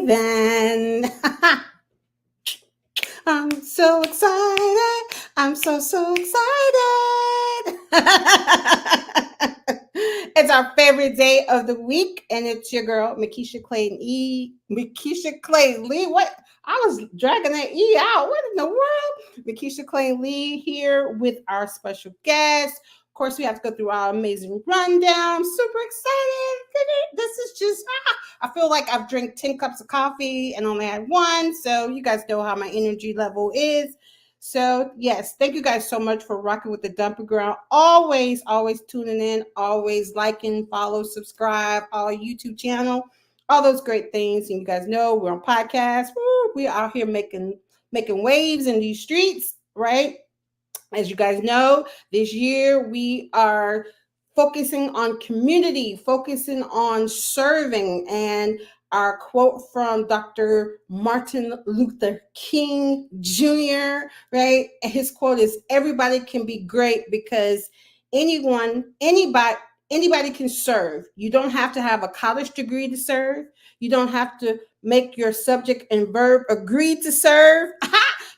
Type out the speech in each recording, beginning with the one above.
then. I'm so excited. I'm so excited. It's our favorite day of the week, and it's your girl, Makisha Clayton E. Makisha Clayton Lee. What? I was dragging that E out. What in the world? Makisha Clayton Lee here with our special guest. Of course, we have to go through our amazing rundown. I'm super excited. This is just I feel like I've drank 10 cups of coffee and only had one. So you guys know how my energy level is. So yes, thank you guys so much for rocking with the Dumping Ground. Always tuning in, always liking, follow, subscribe, our YouTube channel, all those great things. And you guys know we're on podcast. Woo, we're out here making waves in these streets, right? As you guys know, this year we are focusing on community, focusing on serving. And our quote from Dr. Martin Luther King Jr., right? His quote is everybody can be great because anybody can serve. You don't have to have a college degree to serve. You don't have to make your subject and verb agree to serve.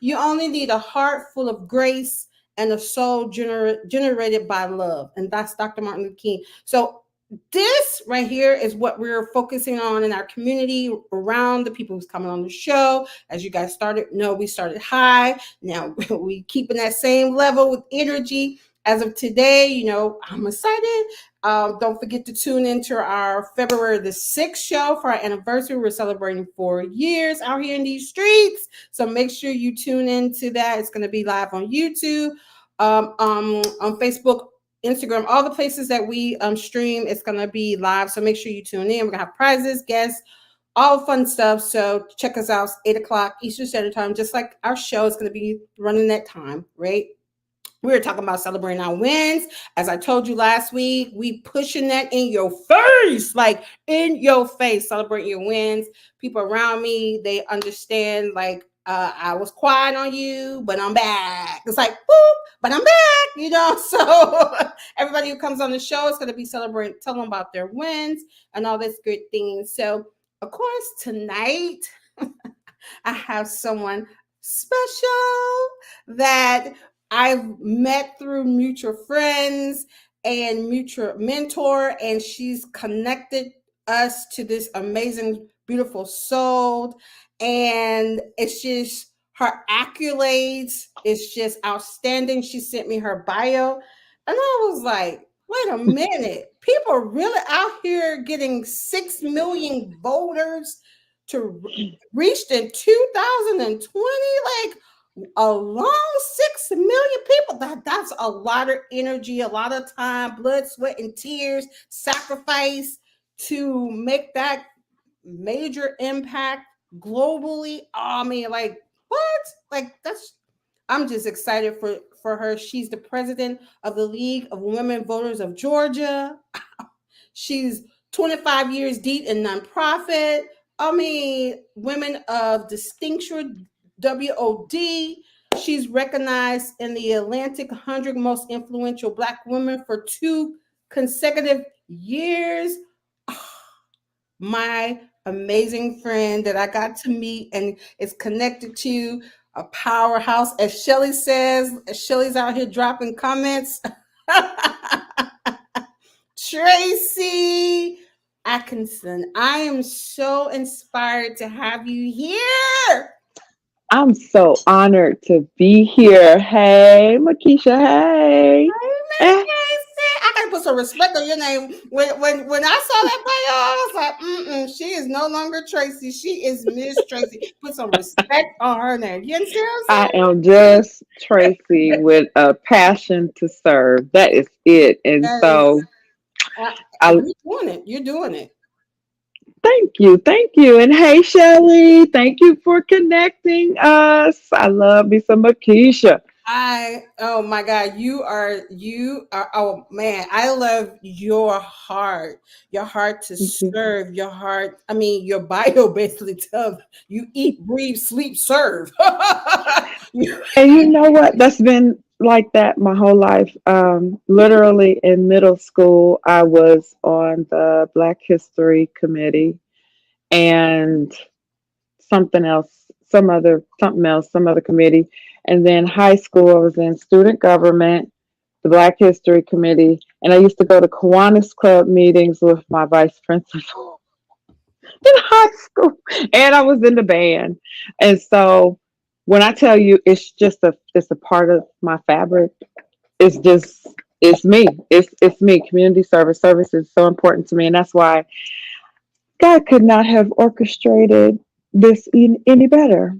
You only need a heart full of grace and a soul generated by love. And that's Dr. Martin Luther King. So this right here is what we're focusing on in our community around the people who's coming on the show. As you guys we started high. Now we keeping that same level with energy. As of today, I'm excited. Don't forget to tune into our February the 6th show for our anniversary. We're celebrating 4 years out here in these streets. So make sure you tune into that. It's going to be live on YouTube, on Facebook, Instagram, all the places that we stream. It's going to be live. So make sure you tune in. We're going to have prizes, guests, all fun stuff. So check us out, 8 o'clock Eastern Standard Time. Just like our show is going to be running that time, right? We were talking about celebrating our wins. As I told you last week, we pushing that in your face, like in your face, celebrating your wins. People around me, they understand, like, I was quiet on you, but I'm back. It's like, boop, but I'm back, So everybody who comes on the show is going to be celebrating, telling them about their wins and all this good things. So, of course, tonight, I have someone special that I've met through mutual friends and mutual mentor, and she's connected us to this amazing, beautiful soul. And it's just her accolades. It's just outstanding. She sent me her bio, and I was like, wait a minute. People are really out here getting 6 million voters to reached in 2020, like alone 6 million people. That's a lot of energy, a lot of time, blood, sweat, and tears, sacrifice to make that major impact globally. I mean, like, what? Like, I'm just excited for her. She's the president of the League of Women Voters of Georgia. She's 25 years deep in nonprofit. I mean, Women of Distinction, WOD. She's recognized in the Atlantic 100 Most Influential Black Women for 2 consecutive years. My amazing friend that I got to meet and is connected to a powerhouse, as Shelly says. Shelly's out here dropping comments. Tracy Adkison, I am so inspired to have you here. I'm so honored to be here. Hey, Makisha. Hey. Miss Tracy. I gotta put some respect on your name. When I saw that bio, I was like, she is no longer Tracy. She is Miss Tracy. Put some respect on her name. You understand what I I'm am just Tracy with a passion to serve. That is it. And saying? That is, so I you're doing it. You're doing it. thank you. Thank you. And hey, Shelly, thank you for connecting us. I love me some Makisha. Oh my God, oh man, I love your heart to Thank you. serve, your heart. I mean, your bio basically tells you eat, breathe, sleep, serve. You- And you know what? That's been like that my whole life. Literally in middle school, I was on the Black History Committee, and something else, some other committee. And then high school, I was in student government, the Black History Committee, and I used to go to Kiwanis Club meetings with my vice principal in high school, and I was in the band. And so when I tell you, it's a part of my fabric. It's just it's me. It's me. Community service is so important to me, and that's why God could not have orchestrated this any better.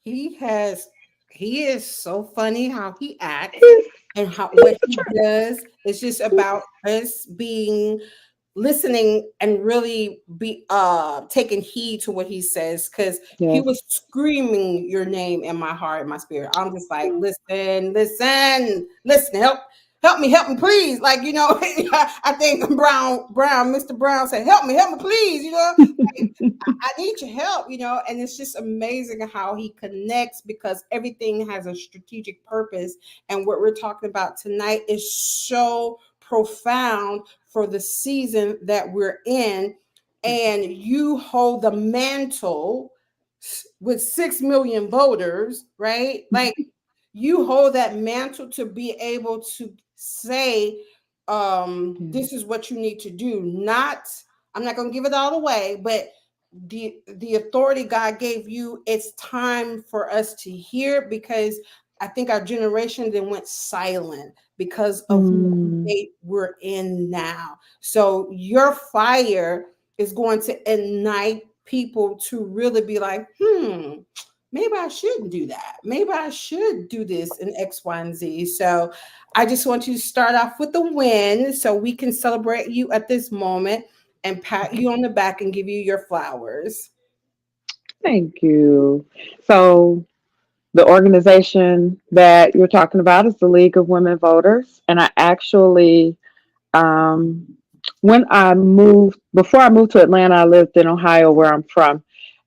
He has he is so funny how he acts He's, and how he's what the he truth. does is just about us being listening and really be taking heed to what he says, because he Yes. was screaming your name in my heart and my spirit. I'm just like, listen, listen, listen, help me, please. Like, I think Mr. Brown said, help me, please, I need your help, and it's just amazing how he connects because everything has a strategic purpose. And what we're talking about tonight is so profound for the season that we're in. And you hold the mantle with 6 million voters, right? Like, you hold that mantle to be able to say, Yeah. this is what you need to do. Not, I'm not going to give it all away, but the authority God gave you, it's time for us to hear, because I think our generation then went silent because of the Mm, state we're in now. So your fire is going to ignite people to really be like, maybe I shouldn't do that. Maybe I should do this in X, Y, and Z. So I just want you to start off with the win so we can celebrate you at this moment and pat you on the back and give you your flowers. thank you. So the organization that you're talking about is the League of Women Voters, and I actually um, when before I moved to Atlanta, I lived in Ohio, where I'm from,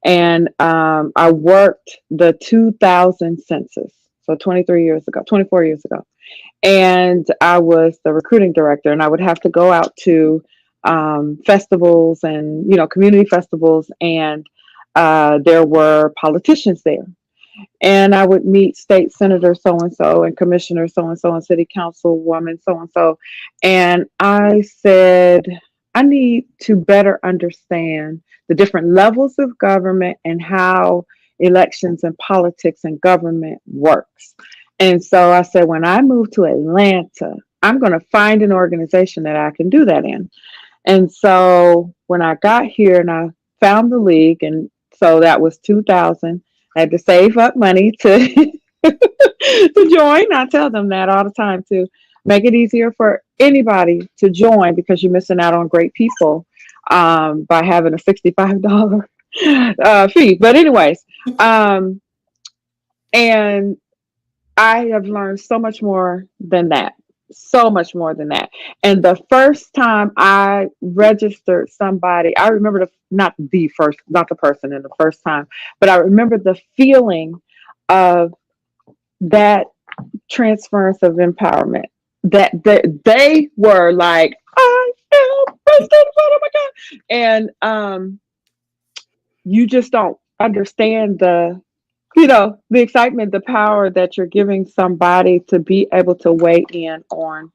and I worked the 2000 census, so 24 years ago, and I was the recruiting director, and I would have to go out to festivals and community festivals, and there were politicians there, and I would meet state senator so and so and commissioner so and city councilwoman so and so. And I said, I need to better understand the different levels of government and how elections and politics and government works. And so I said, when I move to Atlanta, I'm going to find an organization that I can do that in. And so when I got here and I found the league, and so that was 2000, I had to save up money to to join. I tell them that all the time, to make it easier for anybody to join, because you're missing out on great people by having a $65 fee. But anyways, um, and I have learned so much more than that. So much more than that. And the first time I registered somebody, I remember not the person in the first time, but I remember the feeling of that transference of empowerment. That they were like, I am president, oh my God. And you just don't understand the excitement, the power that you're giving somebody to be able to weigh in on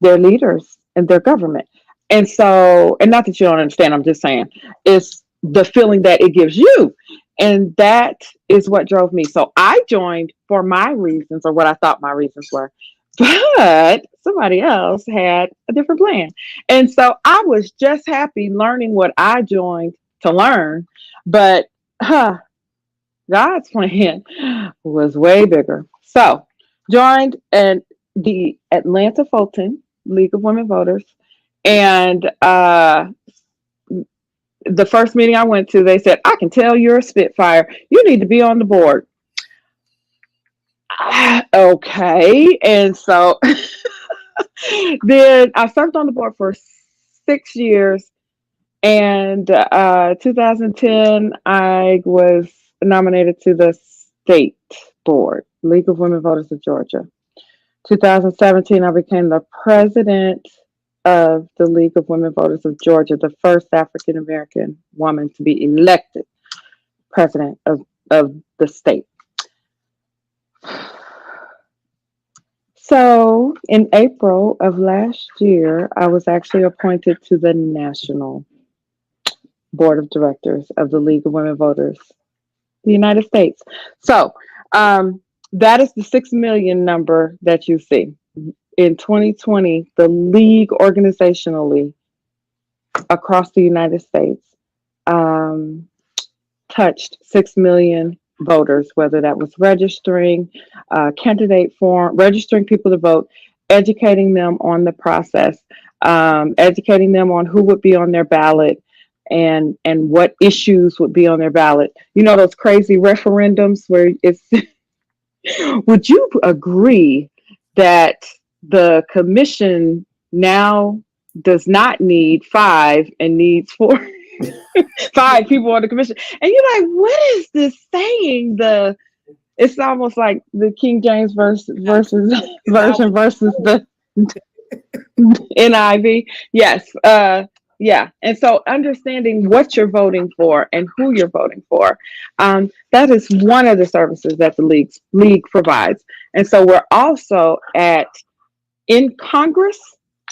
their leaders and their government. And so, and not that you don't understand, I'm just saying, it's the feeling that it gives you. And that is what drove me. So I joined for my reasons, or what I thought my reasons were. But somebody else had a different plan. And so I was just happy learning what I joined to learn. But God's plan was way bigger. So, joined the Atlanta Fulton League of Women Voters, and the first meeting I went to, they said, "I can tell you're a Spitfire. You need to be on the board." Okay, and so then I served on the board for 6 years. And 2010, I was nominated to the state board, League of Women Voters of Georgia. 2017, I became the president of the League of Women Voters of Georgia, the first African American woman to be elected president of the state. So in April of last year, I was actually appointed to the national board of directors of the League of Women Voters, the United States. So that is the 6 million number that you see. In 2020, the league organizationally across the United States um, touched 6 million voters, whether that was registering, candidate form, registering people to vote, educating them on the process, educating them on who would be on their ballot and what issues would be on their ballot. You know, those crazy referendums where it's, would you agree that the commission now does not need five and needs four? Five people on the commission, and you're like, what is this saying? It's almost like the King James versus version versus the NIV. Yes, yeah. And so understanding what you're voting for and who you're voting for, that is one of the services that the league provides. And so we're also at in Congress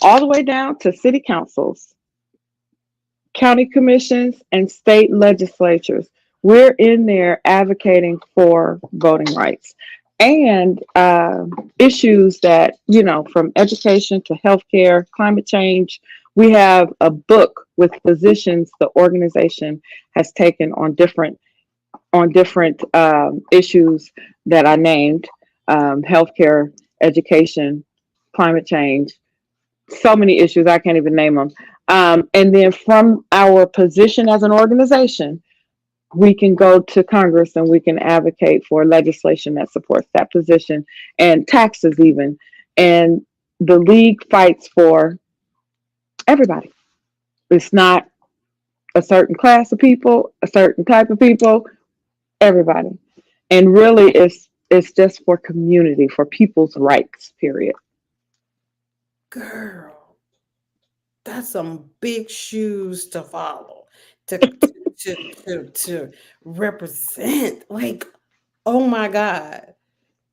all the way down to city councils, county commissions, and state legislatures. We're in there advocating for voting rights and issues that, you know, from education to healthcare, climate change. We have a book with positions the organization has taken on different issues that I named: healthcare, education, climate change, so many issues I can't even name them. And then from our position as an organization, we can go to Congress and we can advocate for legislation that supports that position and taxes even. And the league fights for everybody. It's not a certain class of people, a certain type of people, everybody. And really it's just for community, for people's rights, period. Girl, that's some big shoes to follow, to represent. Like, oh my God.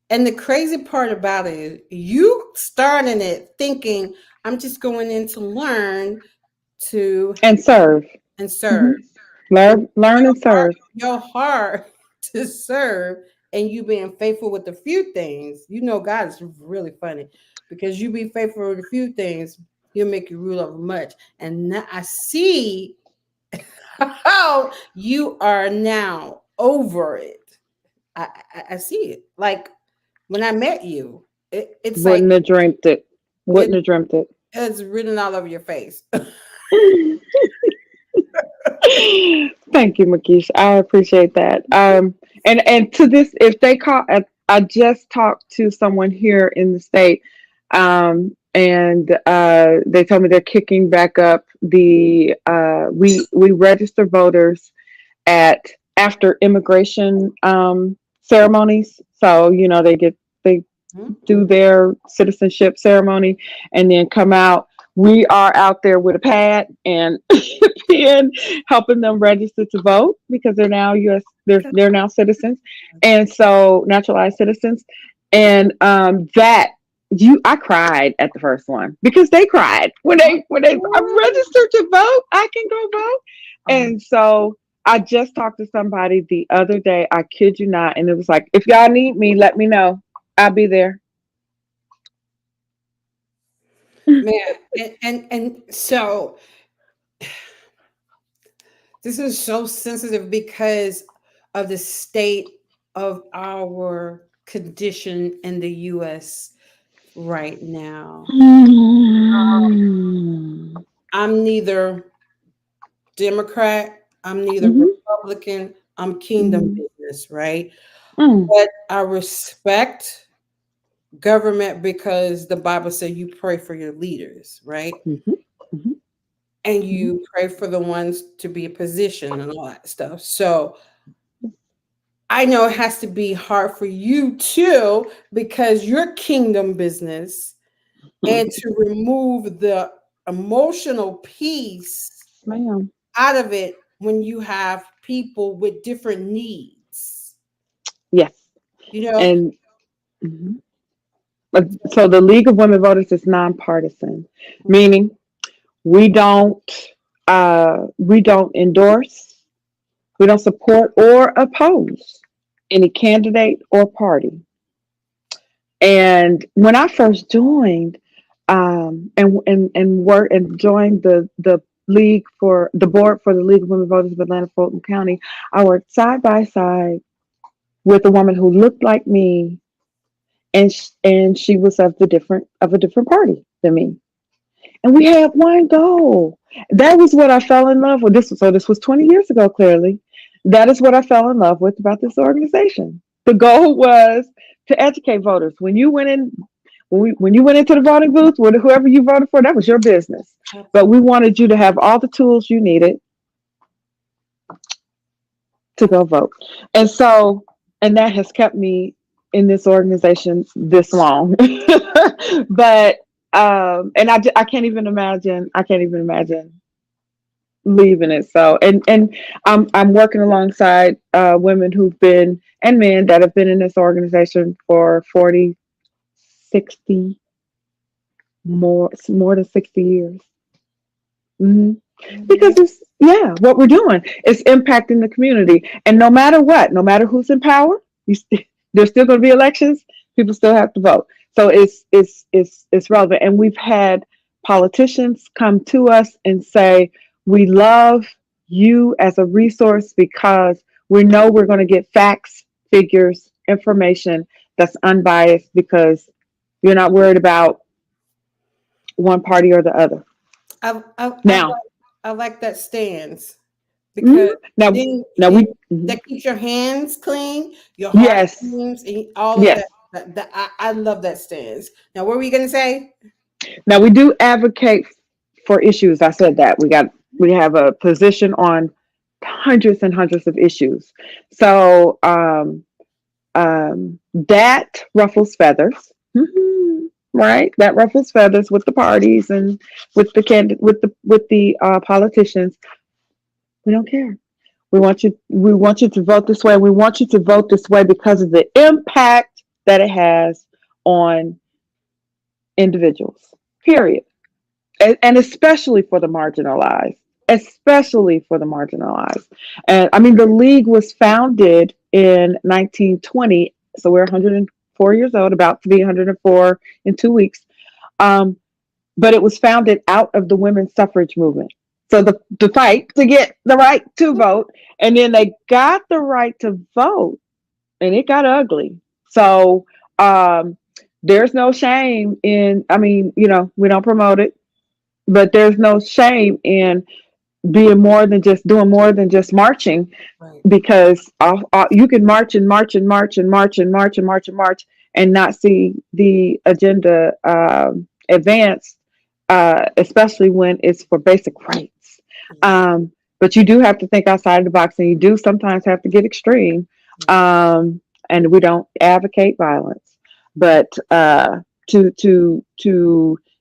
And the crazy part about it is you starting it thinking, I'm just going in to learn to And serve. and Hmm. serve. And Learn and serve. your heart to serve and you being faithful with a few things. You know, God is really funny because you be faithful with a few things, he'll make you rule over much. And now I see how you are now over it. I see it. Like when I met you, it's like Wouldn't have dreamt it. it, Wouldn't have dreamt it. it's written all over your face. Thank you, Makisha. I appreciate that. And to this, if they call, I just talked to someone here in the state, and they told me they're kicking back up the we register voters at after immigration ceremonies. So you know they do their citizenship ceremony and then come out. We are out there with a pad and pen helping them register to vote because they're now US, they're now citizens, and so naturalized citizens. And that I cried at the first one because they cried when they I'm registered to vote. I can go vote. And so I just talked to somebody the other day. I kid you not, and it was like, if y'all need me, let me know. I'll be there. Man, and so this is so sensitive because of the state of our condition in the US right now. Mm. I'm neither Democrat, I'm neither Mhm. Republican, I'm kingdom Mhm. business, right? Mm. But I respect government because the Bible said you pray for your leaders, right? Mhm. Mhm. And Mhm. you pray for the ones to be a position and all that stuff. So I know it has to be hard for you too because you're kingdom business and to remove the emotional piece Ma'am. out of it when you have people with different needs. Yes. You know, And mhm. But so the League of Women Voters is nonpartisan, meaning we don't we don't endorse, we don't support or oppose any candidate or party. And when I first joined, and work and joined the league for the board for the League of Women Voters of Atlanta Fulton County, I worked side by side with a woman who looked like me, and she was of a different party than me, and we had one goal. That was what I fell in love with. This was 20 years ago. Clearly, that is what I fell in love with about this organization. The goal was to educate voters. When you went into the voting booth, with whoever you voted for, that was your business. But we wanted you to have all the tools you needed to go vote. And so, and that has kept me in this organization this long. But and I can't even imagine. I can't even imagine leaving it. So, and I'm working alongside women who've been and men that have been in this organization for 40, 60, more than 60 years. hmm Because it's, yeah, what we're doing is impacting the community, and no matter what, no matter who's in power, there's still going to be elections. People still have to vote, so it's relevant. And we've had politicians come to us and say, "We love you as a resource because we know we're going to get facts, figures, information that's unbiased because you're not worried about one party or the other." I Now, I like that stance mhm. because now, then now we, mhm. that keeps your hands clean, your heart Yes, clean, and all of that. yes. I love that stance. Now, what were you gonna say? Now we do advocate for issues. I said that we have a position on hundreds and hundreds of issues. So that ruffles feathers, right? That ruffles feathers with the parties and with the politicians. We don't care. We want you to vote this way. We want you to vote this way because of the impact that it has on individuals. Period. And especially for the marginalized. Especially for the marginalized. And I mean, the league was founded in 1920, so we're 104 years old, about to be 104 in 2 weeks. Um, but it was founded out of the women's suffrage movement. So the fight to get the right to vote, and then they got the right to vote, and it got ugly. So there's no shame in. I mean, we don't promote it, but there's no shame in being more than just doing more than just marching, Right. because you can march and march and march and march and march and march and march and not see the agenda advance, especially when it's for basic rights. But you do have to think outside the box, and you do sometimes have to get extreme. And we don't advocate violence, but to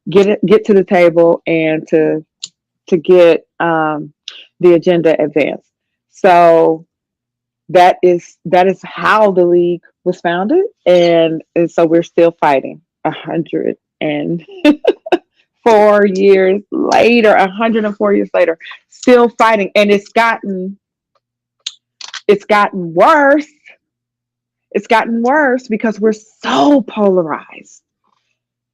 get to the table and to get the agenda advanced. So that is how the league was founded, and so we're still fighting 104 years later. 104 years later, still fighting, and it's gotten worse. It's gotten worse because we're so polarized.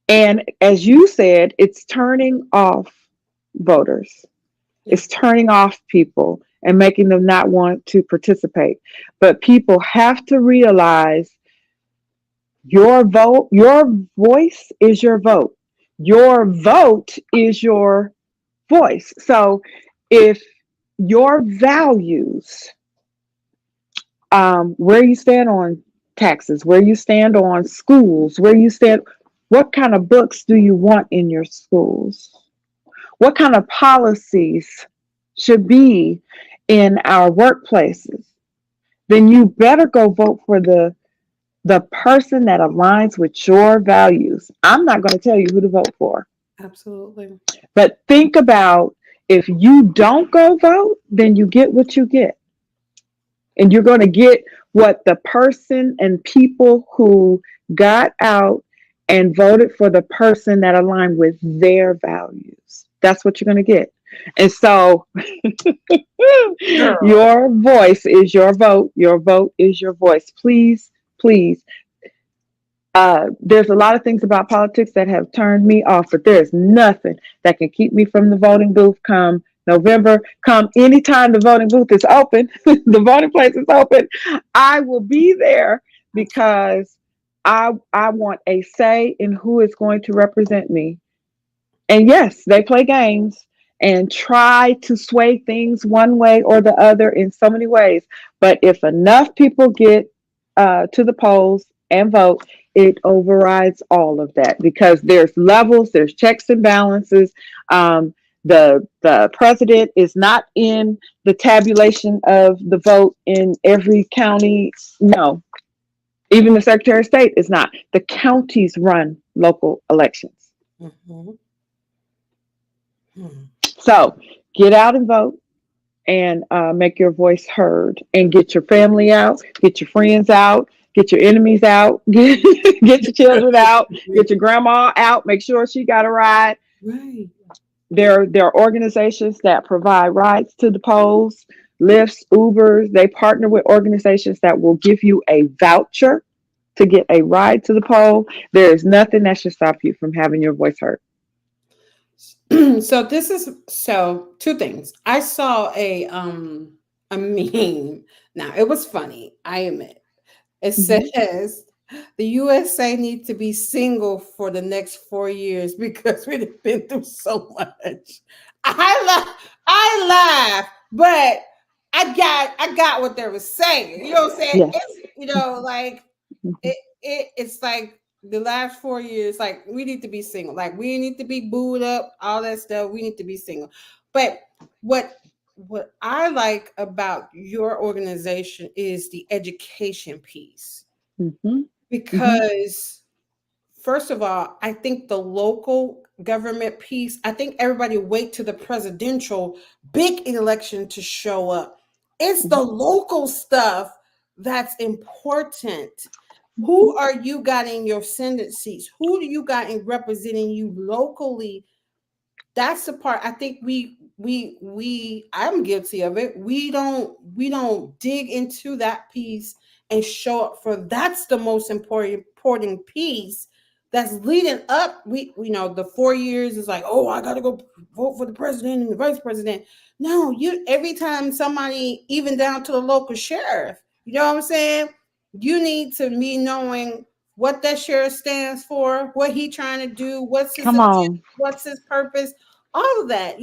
And as you said, it's turning off voters. Yeah. It's turning off people and making them not want to participate. But people have to realize your voice is your vote. Your vote is your voice. So if your values, where you stand on taxes, where you stand on schools, where you stand, what kind of books do you want in your schools? What kind of policies should be in our workplaces? Then you better go vote for the person that aligns with your values. I'm not going to tell you who to vote for, Absolutely. but think about, if you don't go vote, then you get what you get. And you're going to get what the person and people who got out and voted for the person that aligned with their values. That's what you're going to get. And so Girl. your voice is your vote. Your vote is your voice. Please, please. There's a lot of things about politics that have turned me off, but there's nothing that can keep me from the voting booth come November, come anytime the voting booth is open, the voting place is open. I will be there because I want a say in who is going to represent me. And yes, they play games and try to sway things one way or the other in so many ways. But if enough people get to the polls and vote, it overrides all of that because there's levels, there's checks and balances. The president is not in the tabulation of the vote in every county. No, even the Secretary of State is not. The counties run local elections. Mhm. Hmm. So get out and vote and make your voice heard and get your family out, get your friends out, get your enemies out, get your children out, get your grandma out, make sure she got a ride. Right. There are organizations that provide rides to the polls, Lyfts, Ubers. They partner with organizations that will give you a voucher to get a ride to the poll. There is nothing that should stop you from having your voice heard. So two things. I saw a meme. Now it was funny, I admit. It Mhm. says the USA needs to be single for the next 4 years because we've been through so much. I laugh, but I got what they were saying. You know what I'm saying? Yes. It's like Mhm. it's like the last 4 years, like we need to be single. Like we need to be booed up, all that stuff. We need to be single. But what I like about your organization is the education piece. Mhm. Mhm. Because first of all, I think the local government piece, I think everybody wait to the presidential big election to show up. It's the Mhm. local stuff that's important. Mhm. Who are you got in your Senate seats? Who do you got in representing you locally? That's the part I think we I'm guilty of it. We don't dig into that piece and show up for that's the most important piece that's leading up. We know the 4 years is like, oh, I gotta go vote for the president and the vice president. No, you every time somebody, even down to the local sheriff, you know what I'm saying? You need to be knowing what that sheriff stands for, what he trying to do, what's his Come agenda, on. what's his purpose, all of that.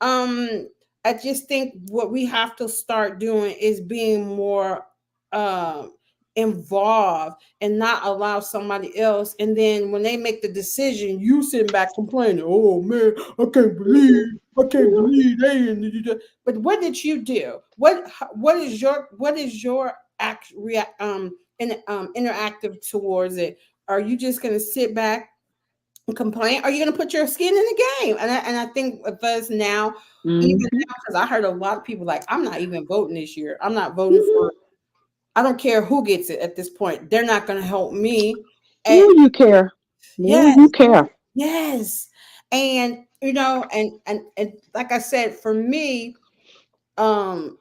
um I just think what we have to start doing is being more um involved and not allow somebody else, and then when they make the decision you sitting back complaining, oh man, I can't believe they didn't do that. But what did you do? What is your act react interactive towards it? Are you just going to sit back complain? Are you going to put your skin in the game? And I think with us now, even Mhm. now, because I heard a lot of people like, I'm not even voting this year. I'm not voting Mhm. for. I don't care who gets it at this point. They're not going to help me. And Ooh, you care. Ooh, yes, you care. yes, and and like I said, for me, um,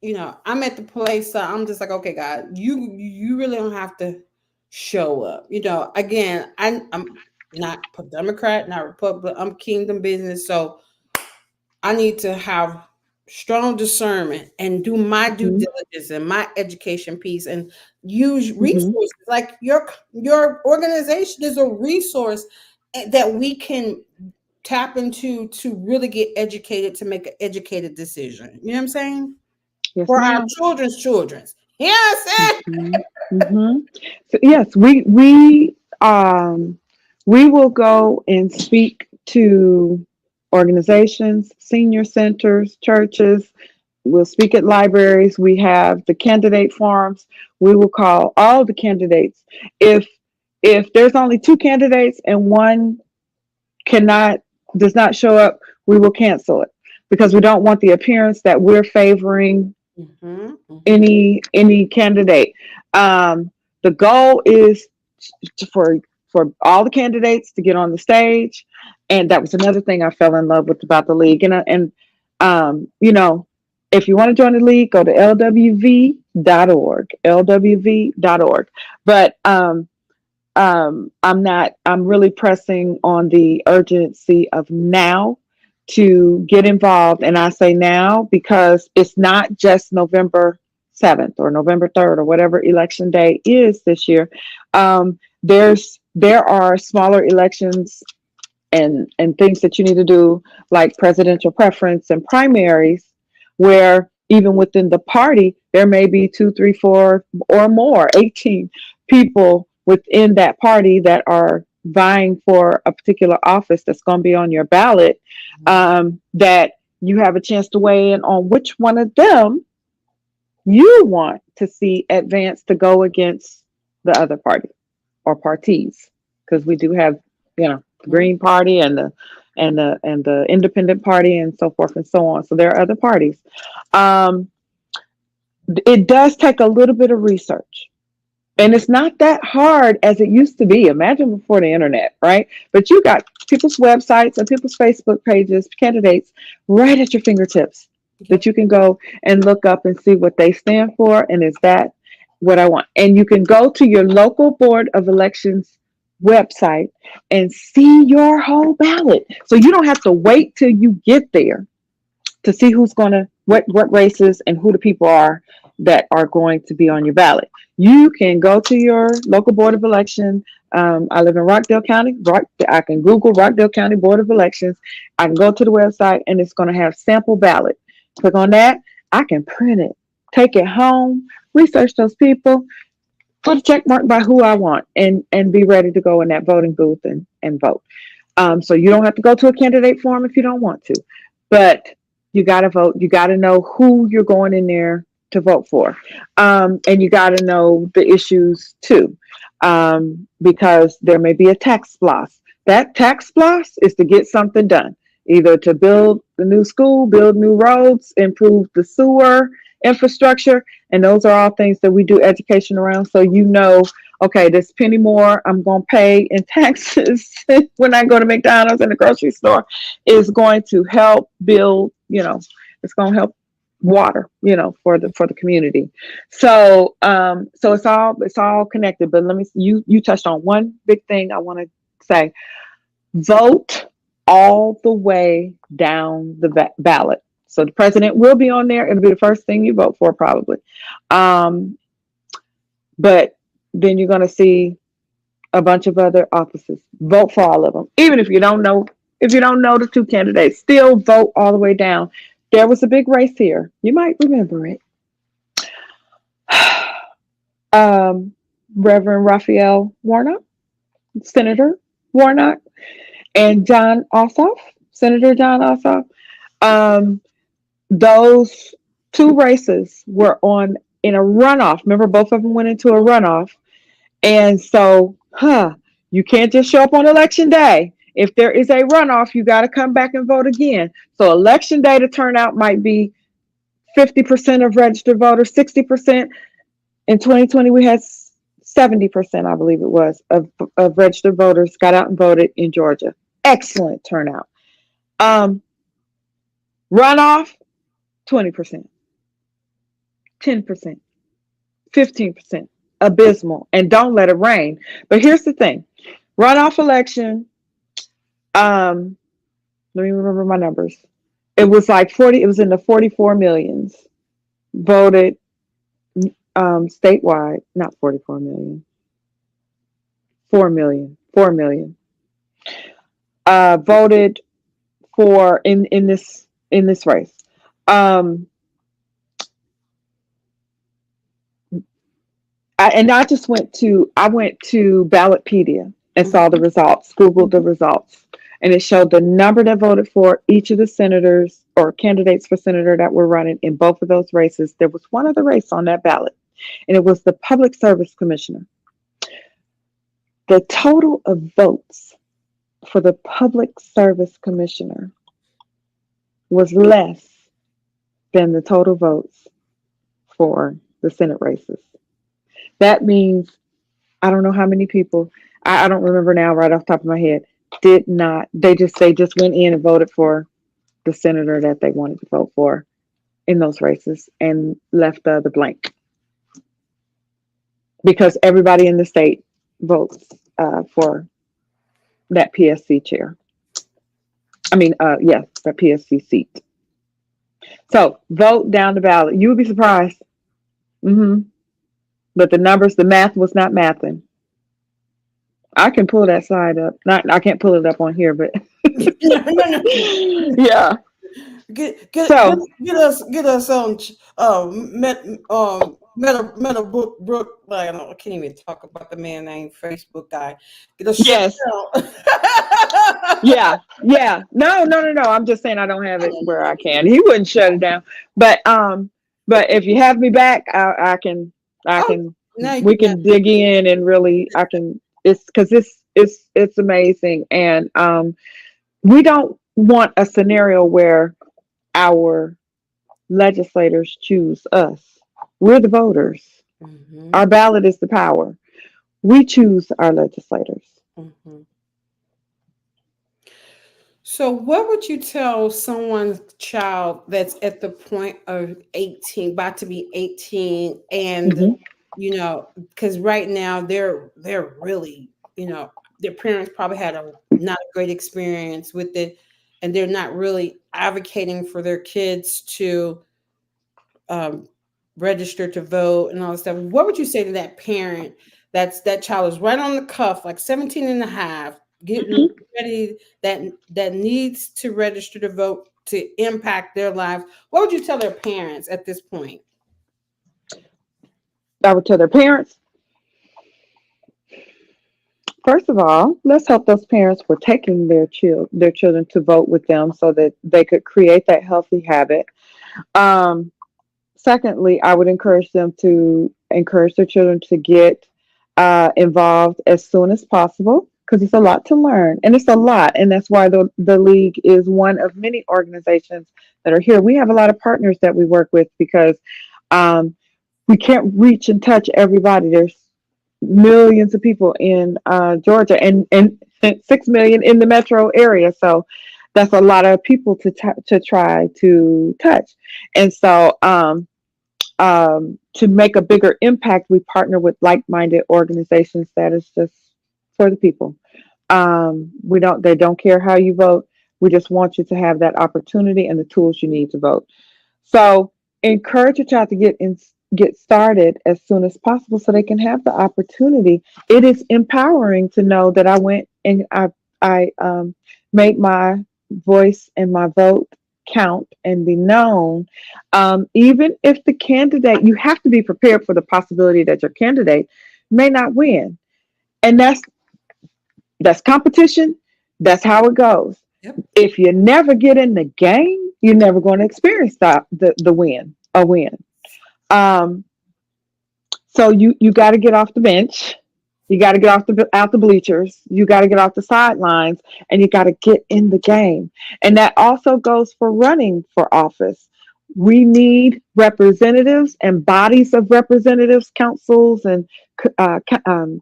I'm at the place that I'm just like, okay, God, you really don't have to show up. Again, I'm not a Democrat, not Republican. I'm kingdom business, so I need to have strong discernment and do my due Mhm. diligence and my education piece and use Mhm. resources like your organization is a resource that we can tap into to really get educated to make an educated decision. You know what I'm saying? Yes, For our ma'am. children's. You know what I'm saying? Mhm. Mhm. So yes, we will go and speak to organizations, senior centers, churches. We'll speak at libraries. We have the candidate forums. We will call all the candidates. If if there's only two candidates and one cannot does not show up, we will cancel it because we don't want the appearance that we're favoring Mhm. Mhm. any candidate. Um, the goal is for all the candidates to get on the stage, and that was another thing I fell in love with about the league. And you know, if you want to join the league, go to lwv.org, lwv.org. But I'm really pressing on the urgency of now to get involved. And I say now because it's not just November 7th or November 3rd or whatever election day is this year. There are smaller elections and things that you need to do, like presidential preference and primaries, where even within the party there may be two, three, four, or more 18 people within that party that are vying for a particular office that's going to be on your ballot, that you have a chance to weigh in on which one of them you want to see advance to go against the other party or parties, because we do have, the Mhm. Green Party and the Independent Party and so forth and so on. So there are other parties. Um, it does take a little bit of research. And it's not that hard as it used to be. Imagine before the internet, right? But you got people's websites and people's Facebook pages, candidates, right at your fingertips that Yep. you can go and look up and see what they stand for. And is that what I want? And you can go to your local Board of Elections website and see your whole ballot. So you don't have to wait till you get there to see who's going to what races and who the people are that are going to be on your ballot. You can go to your local board of election. I live in Rockdale County. I can Google Rockdale County Board of Elections. I can go to the website and it's going to have sample ballot. Click on that. I can print it, take it home, research those people, put a check mark by who I want, and be ready to go in that voting booth and vote. So you don't have to go to a candidate forum if you don't want to, but you got to vote. You got to know who you're going in there to vote for, and you got to know the issues too, because there may be a tax loss. That tax loss is to get something done, either to build the new school, build new roads, improve the sewer infrastructure, and those are all things that we do education around. So okay, this penny more I'm going to pay in taxes when I go to McDonald's and the grocery store is going to help build, it's going to help water, for the community. So it's all connected. But you touched on one big thing I want to say. Vote all the way down the ballot. So the president will be on there. It'll be the first thing you vote for, probably. Um, but then you're going to see a bunch of other offices. Vote for all of them, even if you don't know. If you don't know the two candidates, still vote all the way down. There was a big race here. You might remember it. Um, Reverend Raphael Warnock, Senator Warnock, and John Ossoff, Senator John Ossoff. Um, those two races were on in a runoff. Remember, both of them went into a runoff. And so, you can't just show up on election day. If there is a runoff, you got to come back and vote again. So election day, the turnout might be 50% of registered voters, 60%. In 2020, we had 70%, I believe it was, of registered voters got out and voted in Georgia. Excellent turnout. Um, Runoff, 20%, 10%, 15%. Abysmal. And don't let it rain. But here's the thing. Runoff election, um, let me remember my numbers. It was like 40, it was in the 44 millions voted statewide, not 44 million, 4 million, 4 million voted for in this race. Um, and I went to Ballotpedia and saw the Mhm. results, Googled the Mhm. results, and it showed the number that voted for each of the senators or candidates for senator that were running in both of those races. There was one other race on that ballot, and it was the Public Service Commissioner. The total of votes for the Public Service Commissioner was less than the total votes for the Senate races. That means I don't know how many people, I don't remember now right off the top of my head, did not, they just went in and voted for the senator that they wanted to vote for in those races and left the other blank because everybody in the state votes for that PSC chair. I mean, yeah, the PSC seat. So vote down the ballot. You would be surprised. hmm But the numbers, the math was not mathing. I can pull that slide up. Not, I can't pull it up on here, but No, no, no. yeah. So Get us on Meta Brook. Like, I can't even talk about the man named Facebook guy. Get us shut yes, down. yeah. No. I'm just saying I don't have it where I can. He wouldn't shut it down. But if you have me back, I Oh, can. now you We got can dig in and really. I can. It's because it's amazing, and we don't want a scenario where our legislators choose us. We're the voters. hmm Our ballot is the power. We choose our legislators. hmm So, what would you tell someone's child that's at the point of 18, about to be 18, and hmm because right now they're really, their parents probably had a not a great experience with it, and they're not really advocating for their kids to um, register to vote and all that stuff. What would you say to that parent that child is right on the cuff, like 17 and a half, getting hmm ready, that needs to register to vote to impact their lives? What would you tell their parents at this point? I would tell their parents, first of all, let's help those parents for taking their children to vote with them so that they could create that healthy habit. Um, Secondly, I would encourage them to encourage their children to get involved as soon as possible because it's a lot to learn and it's a lot. And that's why the league is one of many organizations that are here. We have a lot of partners that we work with because um, we can't reach and touch everybody. There's millions of people in Georgia and 6 million in the metro area. So that's a lot of people to try to touch. And so, to make a bigger impact, we partner with like-minded organizations that is just for the people. They don't care how you vote. We just want you to have that opportunity and the tools you need to vote. So encourage your child to get started as soon as possible so they can have the opportunity. It is empowering to know that I went and I made my voice and my vote count and be known. Even if the candidate, you have to be prepared for the possibility that your candidate may not win, and that's competition. That's how it goes. Yep. If you never get in the game, you're never going to experience the win, a win. Um, so you got to get off the bench. You got to get off the out the bleachers. You got to get off the sidelines, and you got to get in the game. And that also goes for running for office. We need representatives and bodies of representatives, councils and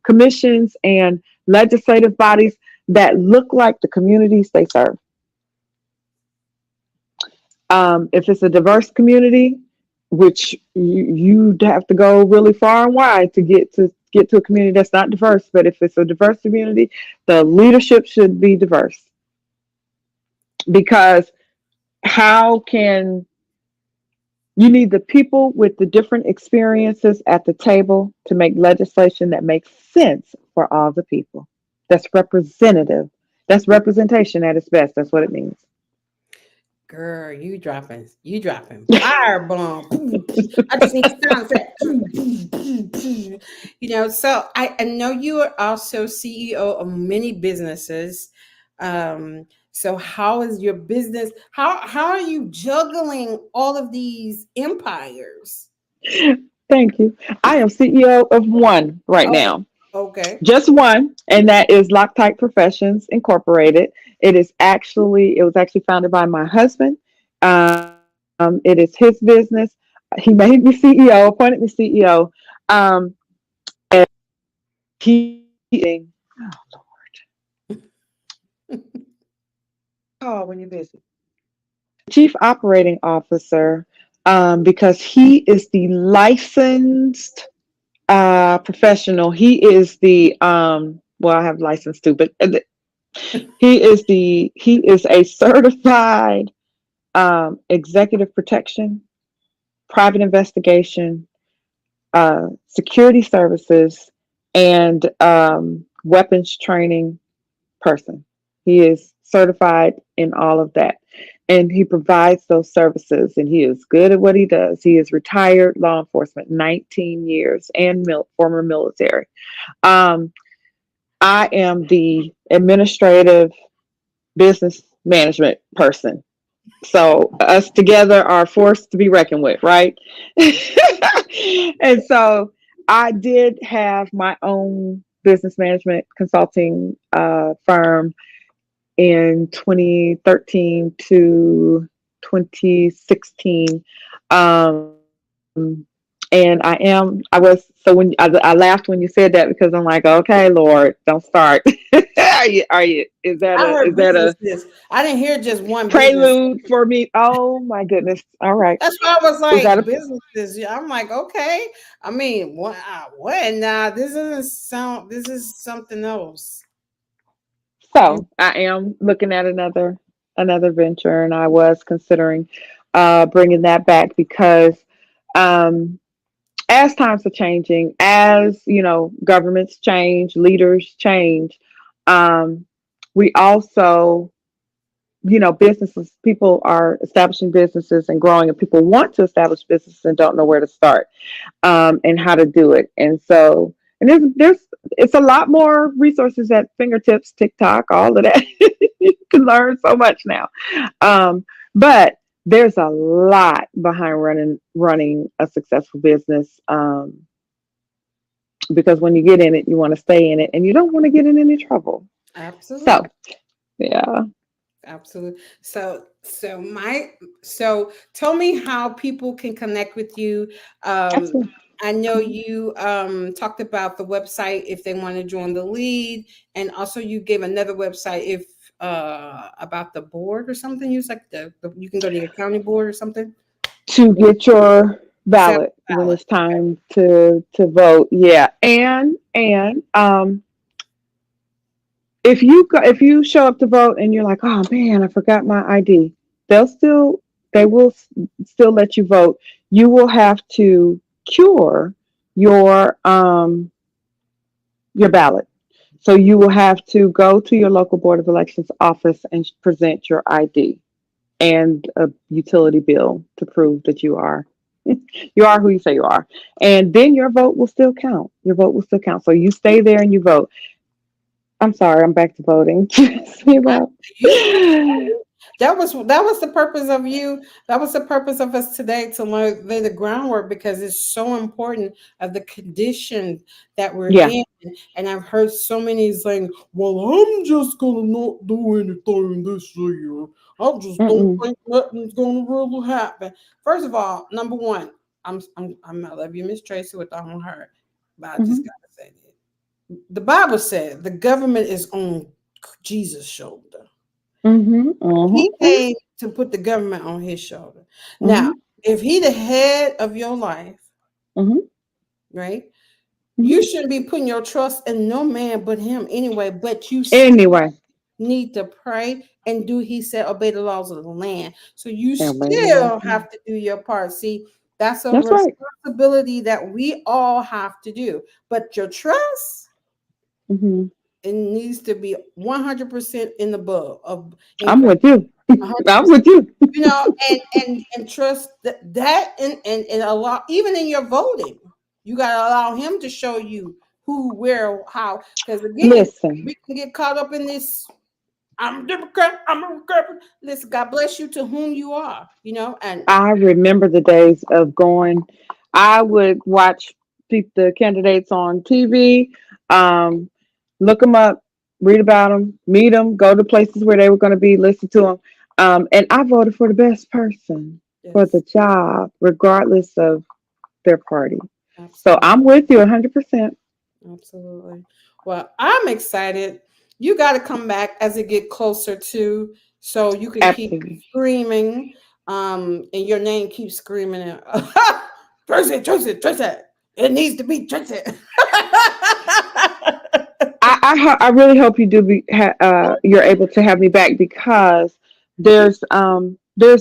commissions and legislative bodies that look like the communities they serve. If it's a diverse community, which you'd have to go really far and wide to get to a community that's not diverse. But if it's a diverse community, the leadership should be diverse. Because how can you need the people with the different experiences at the table to make legislation that makes sense for all the people? That's representative. That's representation at its best. That's what it means. Girl, you dropping firebomb. I just need sound effect. So I know you are also CEO of many businesses. So how is your business? How are you juggling all of these empires? Thank you. I am CEO of one right Oh, now. okay. Just one, and that is Loctite Professions Incorporated. It was actually founded by my husband. It is his business. He made me CEO, appointed me CEO. Um, and oh, when you're busy, chief operating officer, because he is the licensed professional. He is the well, I have license too, but he is a certified executive protection, private investigation, security services, and weapons training person. He is certified in all of that. And he provides those services, and he is good at what he does. He is retired law enforcement, 19 years, and former military. Um, I am the administrative business management person. So us together are forced to be reckoned with, right? And so I did have my own business management consulting firm in 2013 to 2016. Um, I was, so when I laughed when you said that, because I'm like, okay, Lord, don't start. I Is heard that a businesses. I didn't hear just one business. prelude for me? Oh my goodness. All right. That's why I was Is that like a businesses. Yeah, I'm like, okay. I mean, what? What? Nah, this doesn't sound. This is something else. You so I am looking at another venture, and I was considering bringing that back because um, as times are changing, as governments change, leaders change, um, we also, businesses, people are establishing businesses and growing, and people want to establish businesses and don't know where to start, and how to do it. And so, and there's it's a lot more resources at fingertips, TikTok, all of that. You can learn so much now. But there's a lot behind running a successful business, because when you get in it, you want to stay in it, and you don't want to get in any trouble. So absolutely, yeah, absolutely. So tell me how people can connect with you. Um, absolutely. I know Mhm. you talked about the website if they want to join the lead, and also you gave another website if about the board or something. You was like you can go to your county board or something. To get your Sound ballot when ballot. it's time to vote. Yeah, and if you show up to vote and you're like, oh man, I forgot my ID, they'll still they will still let you vote. You will have to cure your ballot. So you will have to go to your local board of elections office and present your ID and a utility bill to prove that you are who you say you are. And then your vote will still count. Your vote will still count. So you stay there and you vote. I'm sorry, I'm back to voting. See I, that? that was the purpose of you. That was the purpose of us today to lay the groundwork because it's so important of the condition that we're Yeah. in. And I've heard so many saying, "Well, I'm just gonna not do anything this year. I just don't Mm-mm. think nothing's gonna really happen." First of all, number one, I love you, Miss Tracy, with all my heart, but I just Mm-hmm. gotta say this. The Bible said the government is on Jesus' shoulder. Mm-hmm. He Mm-hmm. came to put the government on his shoulder. Now, Mm-hmm. if he the head of your life, Mm-hmm. right? Mm-hmm. You shouldn't be putting your trust in no man but him anyway, but you still Anyway. need to pray and do he said obey the laws of the land. So you Everybody knows. still have to do your part. See, that's a That's right. responsibility that we all have to do. But your trust, Mm-hmm. it needs to be 100% in the book of in I'm Christ. with you. I'm 100%. with you. And trust that and allow even in your voting, you got to allow him to show you who, where, how. Because again, Listen, we can get caught up in this. I'm a Democrat. I'm a Republican. Listen, God bless you to whom you are. And I remember the days of going. I would watch the candidates on TV, um, look them up, read about them, meet them, go to places where they were going to be, listen to them, and I voted for the best person. for the Yes, job, regardless of their party. So absolutely. I'm with you 100%. Absolutely. Well, I'm excited. You got to come back as it get closer to, so you can keep Absolutely. screaming, and your name keeps screaming. And, Tracy, Tracy, Tracy. It needs to be Tracy. I really hope you do you're able to have me back because there's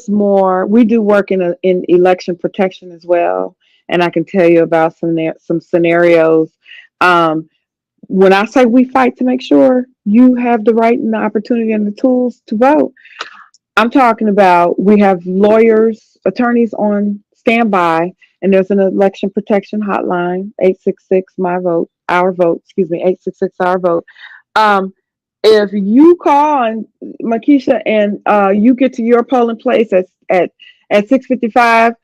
more. We do work in election protection as well, and I can tell you about some scenarios. Um, when I say we fight to make sure you have the right and the opportunity and the tools to vote, I'm talking about we have lawyers, attorneys on standby, and there's an election protection hotline, 866 my vote, our vote, excuse me, 866 our vote. Um, if you call and Makisha and you get to your polling place at 6:55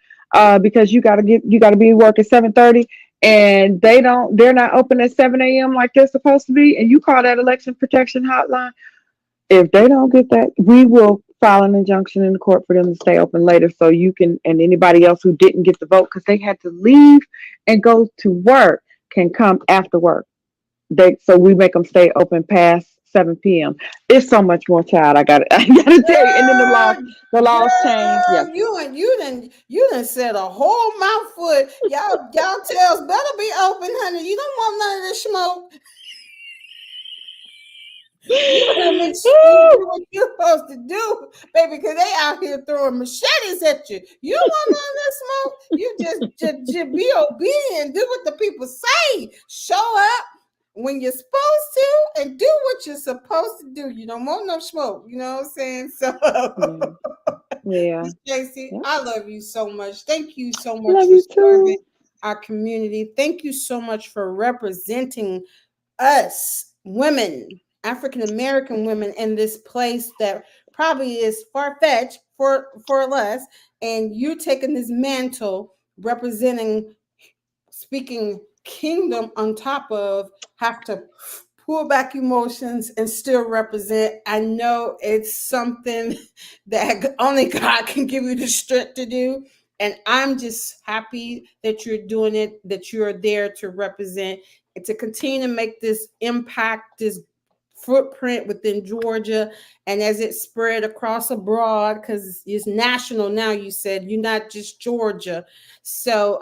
because you gotta be at work at 7:30 and they're not open at 7 a.m. like they're supposed to be, and you call that election protection hotline, if they don't get that, we will file an injunction in the court for them to stay open later so you can, and anybody else who didn't get the vote because they had to leave and go to work can come after work. So we make them stay open past 7 p.m. It's so much more, child. I gotta tell you. And then the laws change. Yes. Girl, you done said a whole mouthful. Y'all tails better be open, honey. You don't want none of this smoke. You better make sure you do what you're supposed to do, baby, because they out here throwing machetes at you. You don't want none of that smoke. You just be obedient. Do what the people say. Show up when you're supposed to and do what you're supposed to do. You don't want no smoke. You know what I'm saying? So, Yeah. Yeah. Miss Tracy, Yep. I love you so much. Thank you so much Love for you serving too. our community. Thank you so much for representing us women, African American women, in this place that probably is far fetched for us, and you taking this mantle, representing, speaking kingdom on top of, have to pull back emotions and still represent. I know it's something that only God can give you the strength to do. And I'm just happy that you're doing it, that you're there to represent and to continue to make this impact, this footprint within Georgia, and as it spread across abroad, because it's national now. You said you're not just Georgia. So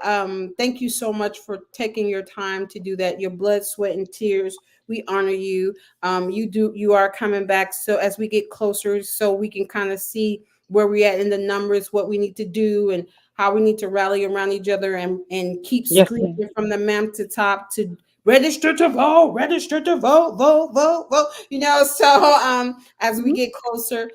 thank you so much for taking your time to do that. Your blood, sweat, and tears. We honor you. You are coming back. So as we get closer, so we can kind of see where we're at in the numbers, what we need to do, and how we need to rally around each other and keep Yes, screaming ma'am. from the mount to top to register to vote, vote, vote, vote. So as we Mhm. get closer,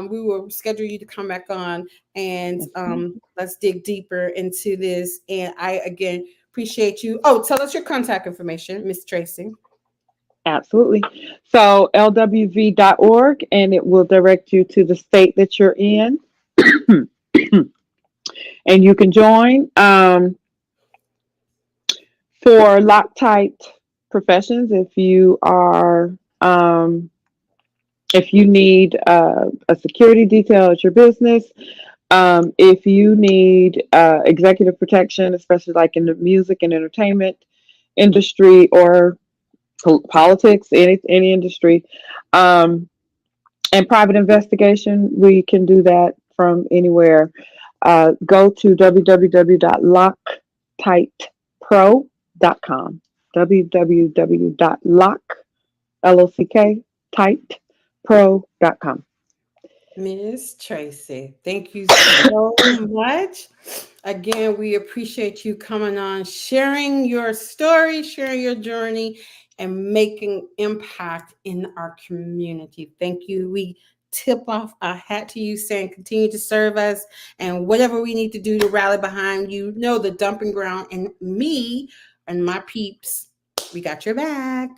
we will schedule you to come back on, and Yes, ma'am. let's dig deeper into this. And I again appreciate you. Oh, tell us your contact information, Miss Tracy. Absolutely. So lwv.org, and it will direct you to the state that you're in, and you can join. For Loctite professions, um, if you need a security detail at your business, if you need executive protection, especially like in the music and entertainment industry or politics, any industry, um, and private investigation, we can do that from anywhere. Go to www.locktitepro.com. www.locktitepro.com. Miss Tracy, thank you so much. Again, we appreciate you coming on, sharing your story, sharing your journey, and making impact in our community. Thank you. We tip off our hat to you, saying continue to serve us, and whatever we need to do to rally behind you, know the dumping ground and me and my peeps, we got your back.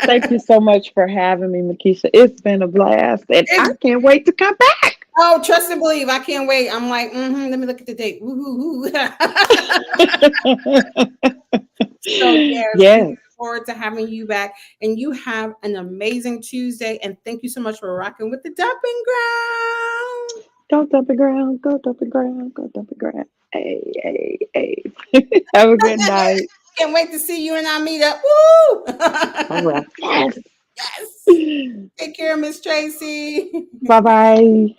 Thank you so much for having me, Makisha. It's been a blast, and I It's can't wait to come back. Oh, trust and believe. I can't wait. I'm like, let me look at the date. Woo-hoo-hoo. So, yes, we Yes. look forward to having you back. And you have an amazing Tuesday. And thank you so much for rocking with the dumping ground. Don't dump the ground, go dump the ground, go dump the ground. Hey, hey, hey. Have a good night. Can't wait to see you in our meetup. Woo! All right. Yes. Yes. Take care, Miss Tracy. Bye bye.